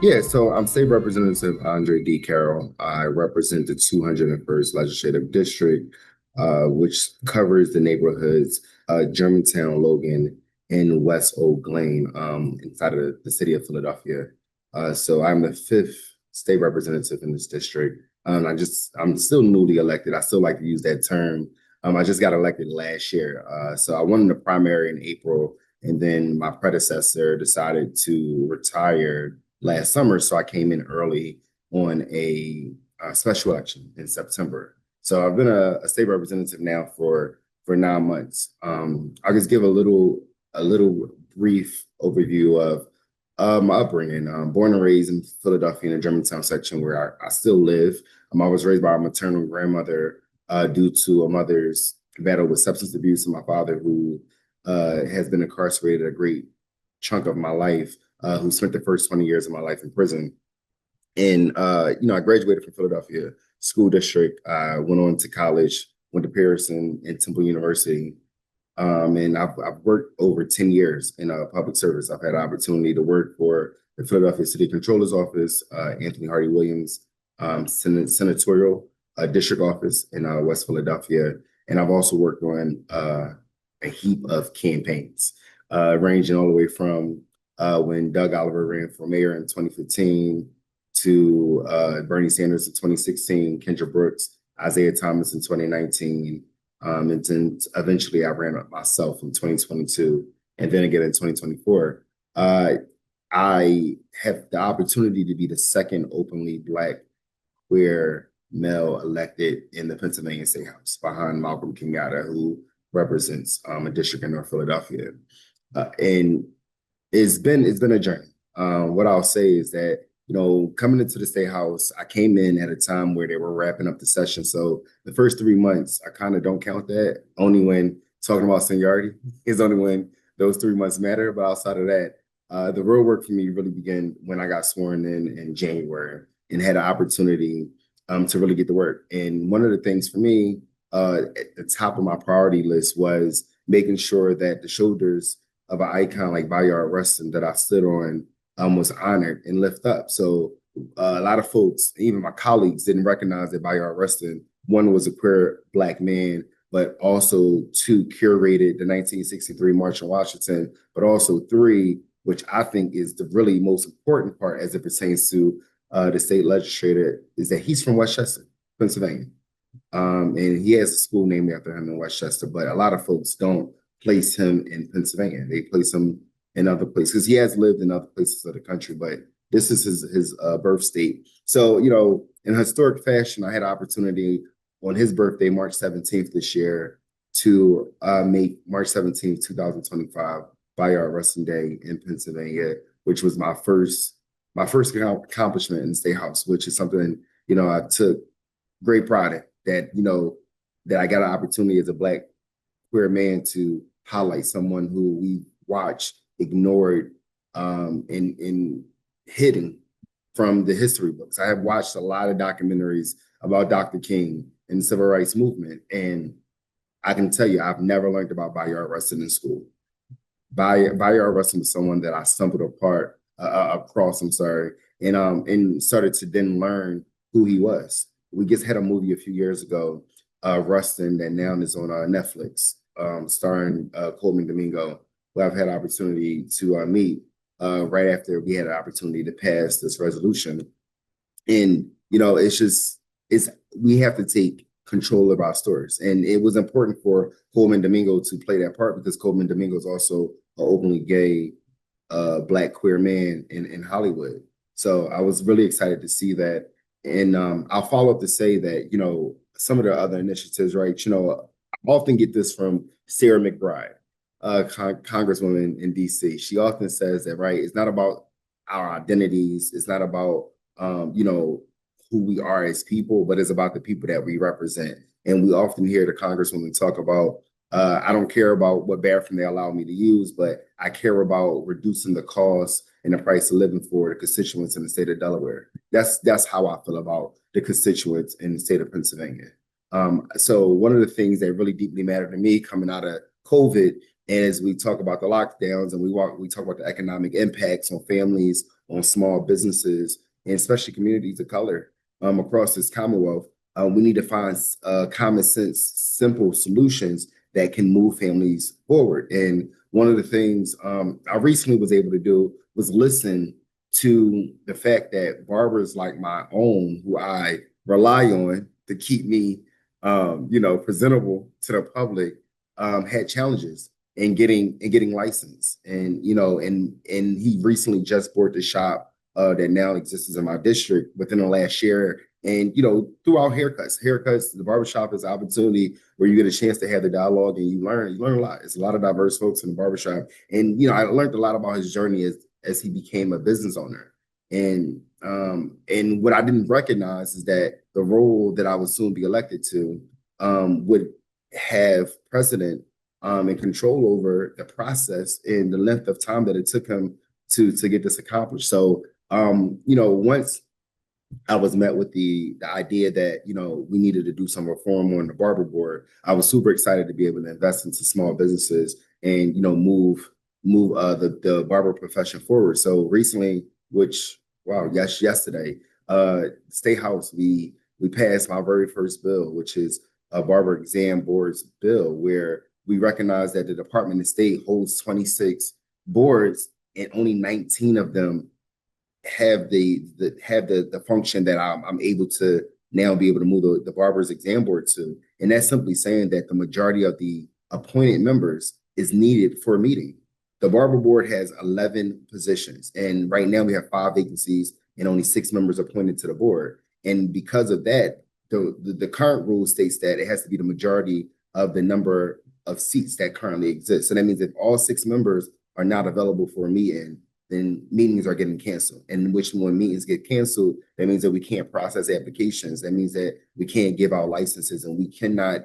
Yeah, so I'm State Representative André D. Carroll. I represent the 201st Legislative District, which covers the neighborhoods Germantown, Logan, and West Oak Lane inside of the city of Philadelphia. So I'm the fifth state representative in this district. I'm still newly elected. I still like to use that term. I just got elected last year. So I won the primary in April, and then my predecessor decided to retire last summer. So I came in early on a special election in September. So I've been a state representative now for 9 months. I'll just give a little brief overview of my upbringing. Born and raised in Philadelphia in the Germantown section where I still live. I was raised by a maternal grandmother due to a mother's battle with substance abuse, and my father who has been incarcerated a great chunk of my life, who spent the first 20 years of my life in prison. And I graduated from Philadelphia School District. I went on to college, went to Pearson and Temple University. And I've worked over 10 years in public service. I've had an opportunity to work for the Philadelphia City Controller's Office, Anthony Hardy Williams, Senatorial District Office in West Philadelphia. And I've also worked on a heap of campaigns, ranging all the way from when Doug Oliver ran for mayor in 2015 to Bernie Sanders in 2016, Kendra Brooks, Isaiah Thomas in 2019. And then eventually I ran up myself in 2022 and then again in 2024. I have the opportunity to be the second openly Black queer male elected in the Pennsylvania State House behind Malcolm Kenyatta, who represents a district in North Philadelphia. And it's been a journey. What I'll say is that, coming into the State House, I came in at a time where they were wrapping up the session. So the first 3 months, I kind of don't count that. Only when talking about seniority is only when those 3 months matter. But outside of that, the real work for me really began when I got sworn in January and had an opportunity to really get to work. And one of the things for me at the top of my priority list was making sure that the shoulders of an icon like Bayard Rustin that I stood on was honored and lift up. So a lot of folks, even my colleagues, didn't recognize that Bayard Rustin, one, was a queer Black man, but also two, curated the 1963 March on Washington, but also three, which I think is the really most important part as it pertains to the state legislator, is that he's from Westchester, Pennsylvania. And he has a school named after him in Westchester, but a lot of folks don't place him in Pennsylvania. They place him in other places because he has lived in other places of the country, but this is his birth state. So, in historic fashion, I had an opportunity on his birthday, March 17th this year, to make March 17th, 2025, Bayard Rustin Day in Pennsylvania, which was my first accomplishment in the State House, which is something, I took great pride in, that I got an opportunity as a Black queer man to highlight someone who we watched ignored and hidden from the history books. I have watched a lot of documentaries about Dr. King and the civil rights movement, and I can tell you I've never learned about Bayard Rustin in school. Bayard Rustin was someone that I stumbled across, and started to then learn who he was. We just had a movie a few years ago, Rustin, that now is on Netflix, starring Coleman Domingo, who I've had an opportunity to meet right after we had an opportunity to pass this resolution. And, we have to take control of our stories. And it was important for Coleman Domingo to play that part because Coleman Domingo is also an openly gay Black queer man in Hollywood. So I was really excited to see that. And I'll follow up to say that, some of the other initiatives, right? I often get this from Sarah McBride, Congresswoman in DC. She often says that, right, it's not about our identities. It's not about, who we are as people, but it's about the people that we represent. And we often hear the Congresswoman talk about, I don't care about what bathroom they allow me to use, but I care about reducing the cost and the price of living for the constituents in the state of Delaware. That's how I feel about the constituents in the state of Pennsylvania. So one of the things that really deeply mattered to me coming out of COVID, and as we talk about the lockdowns and we talk about the economic impacts on families, on small businesses and especially communities of color across this Commonwealth. We need to find common sense, simple solutions that can move families forward. And one of the things I recently was able to do was listen to the fact that barbers like my own, who I rely on to keep me, presentable to the public, had challenges in getting licensed. And he recently just bought the shop that now exists in my district within the last year. And throughout haircuts, the barbershop is an opportunity where you get a chance to have the dialogue and you learn a lot. It's a lot of diverse folks in the barbershop. And I learned a lot about his journey as he became a business owner. And what I didn't recognize is that the role that I would soon be elected to would have precedent and control over the process and the length of time that it took him to get this accomplished. So once I was met with the idea that we needed to do some reform on the barber board, I was super excited to be able to invest into small businesses and move the barber profession forward. So recently, yesterday, State House, we passed my very first bill, which is a barber exam boards bill, where we recognize that the Department of State holds 26 boards and only 19 of them have the function that I'm able to now be able to move the barber's exam board to. And that's simply saying that the majority of the appointed members is needed for a meeting. The barber board has 11 positions, and right now we have 5 vacancies and only 6 members appointed to the board. And because of that, the current rule states that it has to be the majority of the number of seats that currently exist. So that means if all 6 members are not available for a meeting, then meetings are getting canceled. And when meetings get canceled, that means that we can't process applications. That means that we can't give out licenses, and we cannot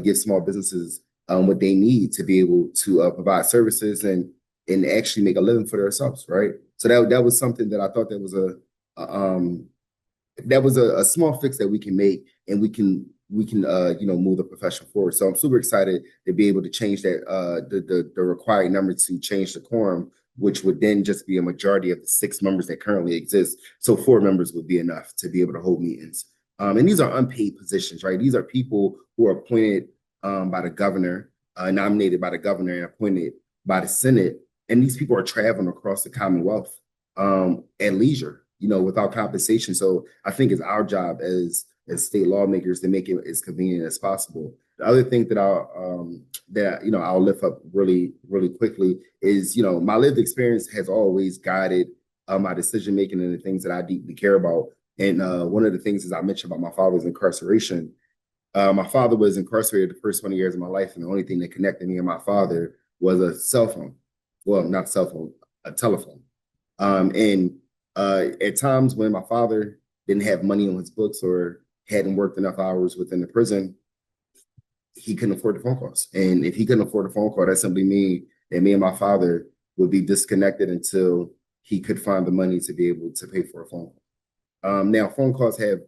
give small businesses what they need to be able to provide services and actually make a living for themselves, right? So that was something that I thought that was a small fix that we can make, and we can move the profession forward. So I'm super excited to be able to change that the required number to change the quorum, which would then just be a majority of the 6 members that currently exist. So 4 members would be enough to be able to hold meetings. And these are unpaid positions, right? These are people who are appointed by the governor, nominated by the governor and appointed by the Senate. And these people are traveling across the Commonwealth at leisure, without compensation. So I think it's our job as state lawmakers to make it as convenient as possible. The other thing that I'll lift up really, really quickly is, my lived experience has always guided my decision making and the things that I deeply care about. And one of the things, as I mentioned about my father's incarceration, my father was incarcerated the first 20 years of my life, and the only thing that connected me and my father was a cell phone. Well, not a cell phone, a telephone. At times when my father didn't have money on his books or hadn't worked enough hours within the prison, he couldn't afford the phone calls. And if he couldn't afford a phone call, that simply means that me and my father would be disconnected until he could find the money to be able to pay for a phone call. Now, phone calls have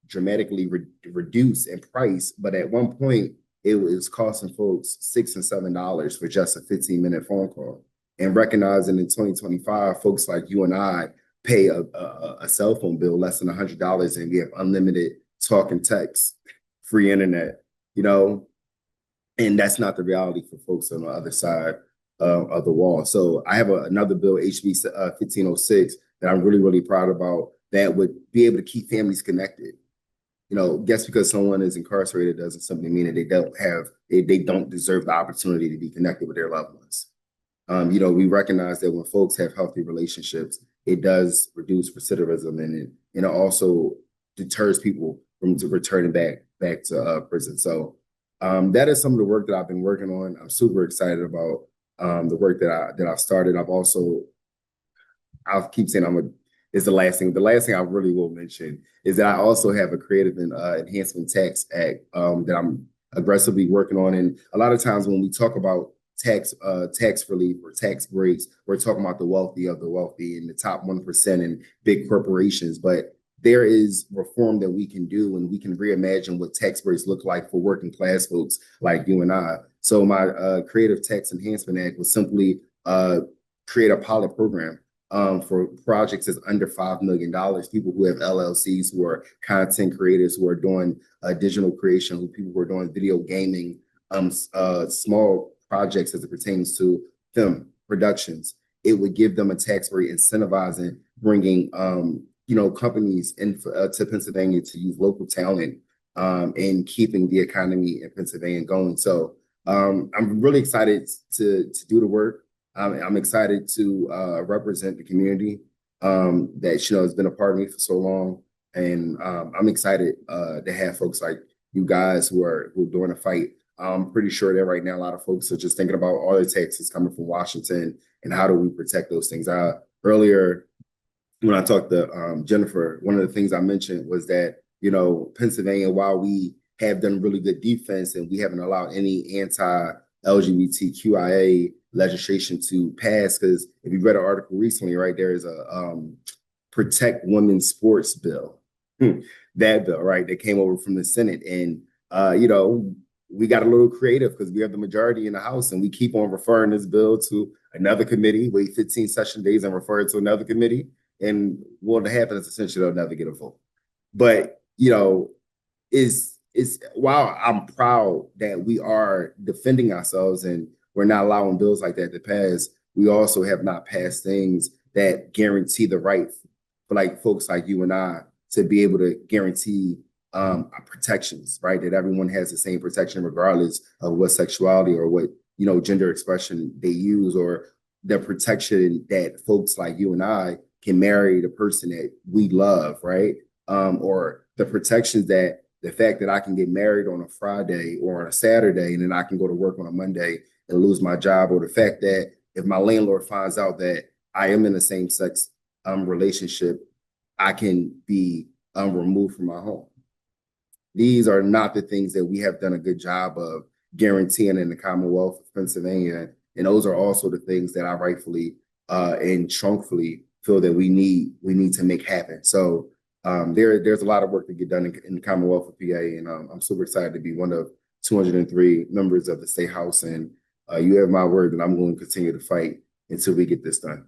dramatically reduced in price, but at one point, it was costing folks $6 and $7 for just a 15-minute phone call. And recognizing in 2025, folks like you and I pay a cell phone bill less than $100, and we have unlimited talk and text, free internet, and that's not the reality for folks on the other side of the wall. So I have another bill, HB 1506, that I'm really, really proud about, that would be able to keep families connected. Just because someone is incarcerated doesn't simply mean that they don't deserve the opportunity to be connected with their loved ones. We recognize that when folks have healthy relationships, it does reduce recidivism, and it also deters people from returning back to prison. So that is some of the work that I've been working on. I'm super excited about the work that I've started. I'll keep saying it's the last thing. The last thing I really will mention is that I also have a Creative and Enhancement Tax Act that I'm aggressively working on. And a lot of times when we talk about tax relief or tax breaks, we're talking about the wealthy of the wealthy and the top 1% and big corporations. But there is reform that we can do, and we can reimagine what tax breaks look like for working class folks like you and I. So my Creative Tax Enhancement Act was simply create a pilot program for projects that's under $5 million. People who have LLCs, who are content creators, who are doing digital creation, people who are doing video gaming, small projects as it pertains to film productions. It would give them a tax rate incentivizing bringing companies in to Pennsylvania to use local talent and keeping the economy in Pennsylvania going. So I'm really excited to do the work. I'm excited to represent the community that has been a part of me for so long, and I'm excited to have folks like you guys who are doing a fight. I'm pretty sure that right now a lot of folks are just thinking about all the taxes coming from Washington and how do we protect those things. Earlier, when I talked to Jennifer, one of the things I mentioned was that Pennsylvania, while we have done really good defense and we haven't allowed any anti-LGBTQIA legislation to pass, because if you read an article recently, right, there is a protect women's sports bill, that bill, right, that came over from the Senate, and we got a little creative because we have the majority in the House, and we keep on referring this bill to another committee, wait 15 session days and refer it to another committee, and what happens is essentially they'll never get a vote. But is while I'm proud that we are defending ourselves and we're not allowing bills like that to pass, we also have not passed things that guarantee the right for like folks like you and I to be able to guarantee protections, right? That everyone has the same protection regardless of what sexuality or what gender expression they use, or the protection that folks like you and I can marry the person that we love, right? Or the protections that the fact that I can get married on a Friday or on a Saturday and then I can go to work on a Monday and lose my job, or the fact that if my landlord finds out that I am in a same-sex relationship, I can be removed from my home. These are not the things that we have done a good job of guaranteeing in the Commonwealth of Pennsylvania, and those are also the things that I rightfully and truthfully feel that we need to make happen. So there's a lot of work to get done in the Commonwealth of PA, and I'm super excited to be one of 203 members of the State House, and you have my word that I'm going to continue to fight until we get this done.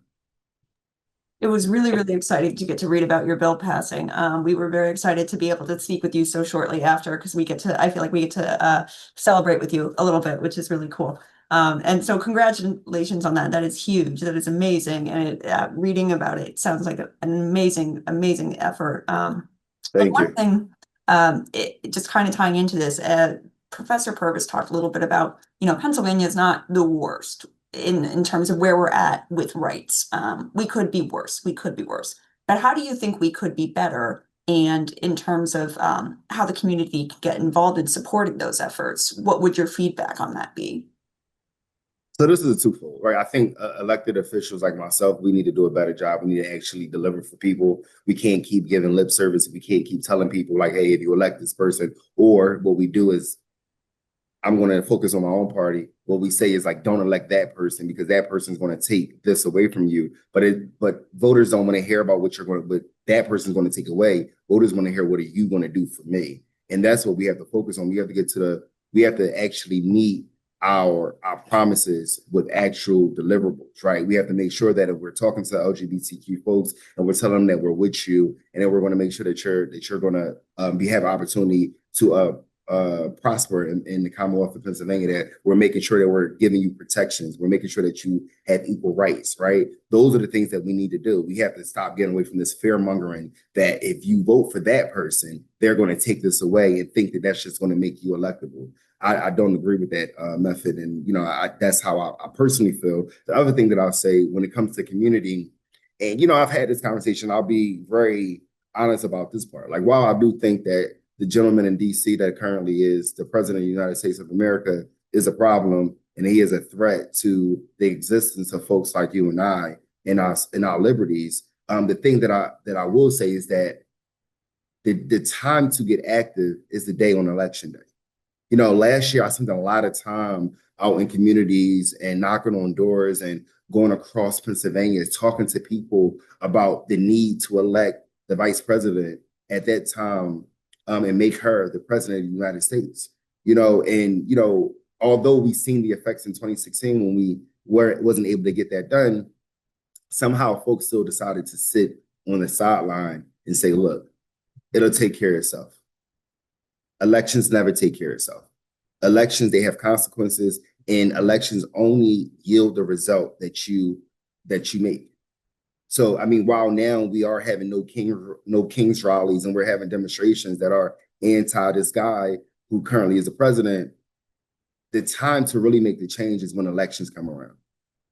It was really, really exciting to get to read about your bill passing. We were very excited to be able to speak with you so shortly after, because I feel like we get to celebrate with you a little bit, which is really cool. And so congratulations on that. That is huge. That is amazing. And reading about it sounds like an amazing, amazing effort. Thank one you. thing, it just kind of tying into this, Professor Purvis talked a little bit about, Pennsylvania is not the worst in terms of where we're at with rights. We could be worse. But how do you think we could be better? And in terms of how the community could get involved in supporting those efforts, what would your feedback on that be? So this is a twofold, right? I think elected officials like myself, we need to do a better job. We need to actually deliver for people. We can't keep giving lip service. We can't keep telling people like, hey, if you elect this person, or what we do is I'm going to focus on my own party. What we say is like, don't elect that person because that person's going to take this away from you. But voters don't want to hear about what that person's going to take away. Voters want to hear, what are you going to do for me? And that's what we have to focus on. We have to actually meet our promises with actual deliverables, right? We have to make sure that if we're talking to LGBTQ folks and we're telling them that we're with you, and then we're going to make sure that you're going to have an opportunity to prosper in the Commonwealth of Pennsylvania, that we're making sure that we're giving you protections. We're making sure that you have equal rights, right? Those are the things that we need to do. We have to stop getting away from this fear mongering that if you vote for that person, they're going to take this away and think that that's just going to make you electable. I don't agree with that method. And, that's how I personally feel. The other thing that I'll say when it comes to community, and, I've had this conversation, I'll be very honest about this part. Like, while I do think that the gentleman in DC that currently is the president of the United States of America is a problem, and he is a threat to the existence of folks like you and I in our liberties. The thing that I will say is that the time to get active is the day on election day. Last year I spent a lot of time out in communities and knocking on doors and going across Pennsylvania, talking to people about the need to elect the vice president at that time and make her the president of the United States. Although we've seen the effects in 2016 when we wasn't able to get that done, somehow folks still decided to sit on the sideline and say, look, it'll take care of itself. Elections never take care of itself. Elections, they have consequences, and elections only yield the result that you make. So, I mean, while now we are having no king's rallies and we're having demonstrations that are anti this guy who currently is the president, the time to really make the change is when elections come around.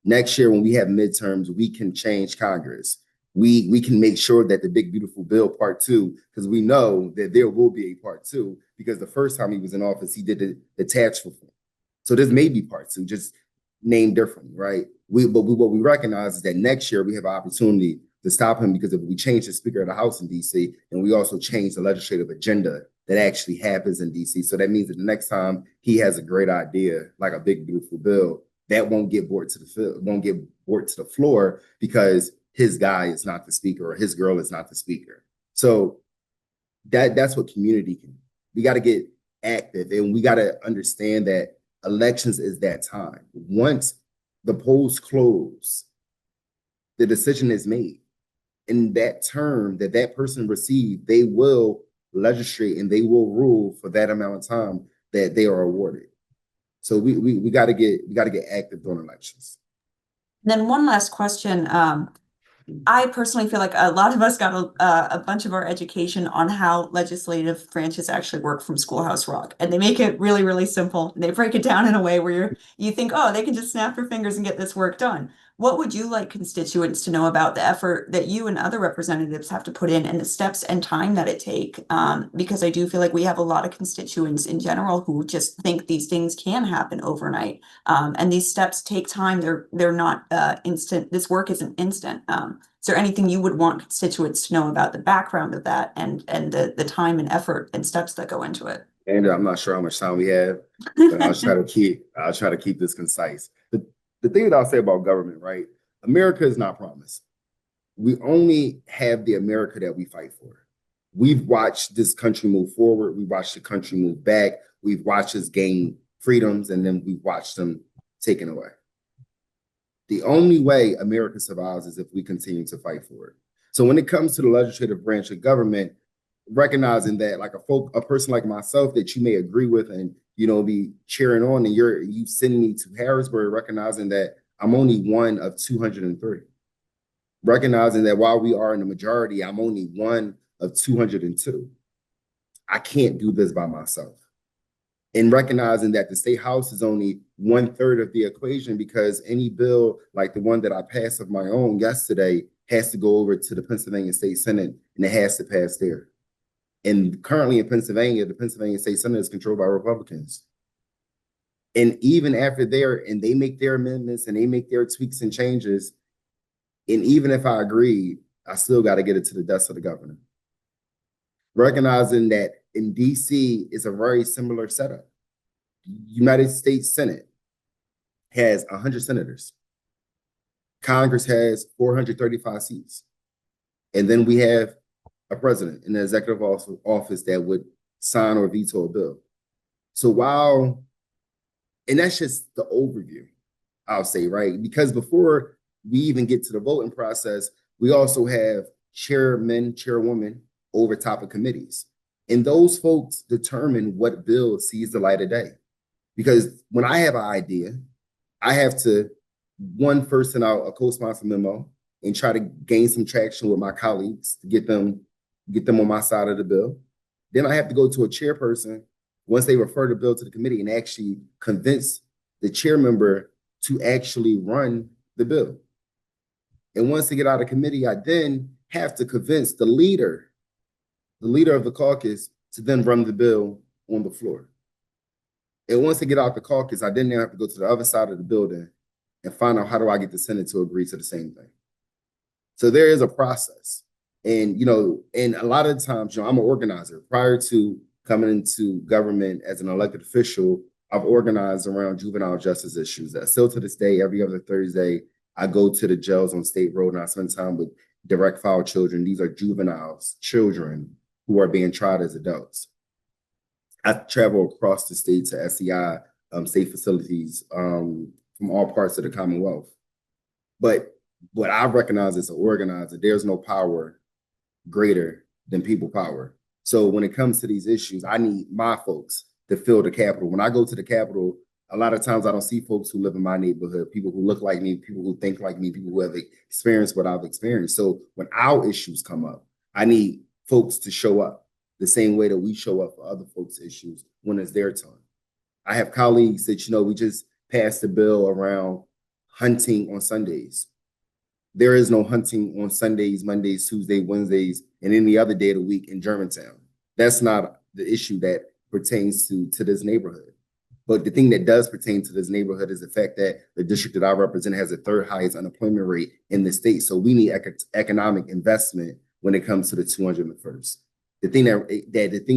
Next year, when we have midterms, we can change Congress. We can make sure that the big beautiful bill part two, because we know that there will be a part two, because the first time he was in office, he did the tax reform. So this may be part two, just named differently, right? What we recognize is that next year we have an opportunity to stop him, because if we change the Speaker of the House in DC, and we also change the legislative agenda that actually happens in DC. So that means that the next time he has a great idea, like a big beautiful bill, that won't get brought to the floor because his guy is not the speaker or his girl is not the speaker. So that's what community can do. We got to get active, and we got to understand that elections is that time. Once the polls close, the decision is made. In that term that that person received, they will legislate and they will rule for that amount of time that they are awarded. So we got to get active during elections. Then one last question. I personally feel like a lot of us got a bunch of our education on how legislative branches actually work from Schoolhouse Rock, and they make it really, really simple. They break it down in a way where you think, oh, they can just snap their fingers and get this work done. What would you like constituents to know about the effort that you and other representatives have to put in and the steps and time that it take? Because I do feel like we have a lot of constituents in general who just think these things can happen overnight. And these steps take time. They're not instant. This work isn't instant. Is there anything you would want constituents to know about the background of that and the time and effort and steps that go into it? And I'm not sure how much time we have, but I'll try to keep this concise. The thing that I'll say about government, right? America is not promised. We only have the America that we fight for. We've watched this country move forward. We've watched the country move back. We've watched us gain freedoms, and then we've watched them taken away. The only way America survives is if we continue to fight for it. So when it comes to the legislative branch of government, recognizing that, like a person like myself that you may agree with and be cheering on, and you send me to Harrisburg, recognizing that I'm only one of 203. Recognizing that while we are in the majority, I'm only one of 202. I can't do this by myself. And recognizing that the state house is only 1/3 of the equation, because any bill like the one that I passed of my own yesterday has to go over to the Pennsylvania State Senate, and it has to pass there. And currently in Pennsylvania, the Pennsylvania State Senate is controlled by Republicans. And even after they make their amendments and they make their tweaks and changes, and even if I agree, I still got to get it to the desk of the governor. Recognizing that in DC is a very similar setup. United States Senate has 100 senators. Congress has 435 seats. And then we have a president in the executive office that would sign or veto a bill. So and that's just the overview, I'll say, right? Because before we even get to the voting process, we also have chairmen, chairwomen over top of committees. And those folks determine what bill sees the light of day. Because when I have an idea, I have to, first send out a co-sponsor memo and try to gain some traction with my colleagues to get them on my side of the bill. Then I have to go to a chairperson once they refer the bill to the committee and actually convince the chair member to actually run the bill. And once they get out of committee, I then have to convince the leader of the caucus to then run the bill on the floor. And once they get out the caucus, I then have to go to the other side of the building and find out how do I get the Senate to agree to the same thing. So there is a process. And, and a lot of times, I'm an organizer. Prior to coming into government as an elected official, I've organized around juvenile justice issues. Still to this day, every other Thursday, I go to the jails on State Road and I spend time with direct file children. These are juveniles, children who are being tried as adults. I travel across the state to SEI state facilities from all parts of the Commonwealth. But What I recognize as an organizer, there's no power greater than people power. So when it comes to these issues, I need my folks to fill the Capitol. When I go to the Capitol, a lot of times I don't see folks who live in my neighborhood, people who look like me, people who think like me, people who have experienced what I've experienced. So when our issues come up, I need folks to show up the same way that we show up for other folks' issues when it's their turn. I have colleagues that, we just passed a bill around hunting on Sundays. There is no hunting on Sundays, Mondays, Tuesdays, Wednesdays, and any other day of the week in Germantown. That's not the issue that pertains to this neighborhood. But the thing that does pertain to this neighborhood is the fact that the district that I represent has the third highest unemployment rate in the state. So we need economic investment when it comes to the 201st. The thing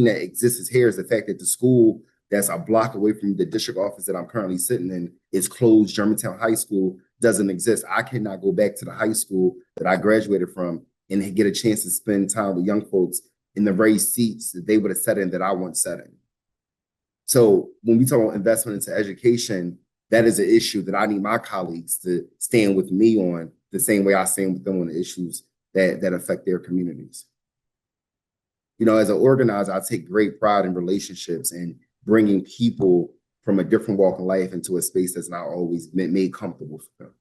that exists here is the fact that the school that's a block away from the district office that I'm currently sitting in is closed. Germantown High School doesn't exist. I cannot go back to the high school that I graduated from and get a chance to spend time with young folks in the very seats that they would have sat in that I once sat in. So when we talk about investment into education, that is an issue that I need my colleagues to stand with me on the same way I stand with them on the issues that affect their communities. As an organizer, I take great pride in relationships and bringing people from a different walk of life into a space that's not always made comfortable for them.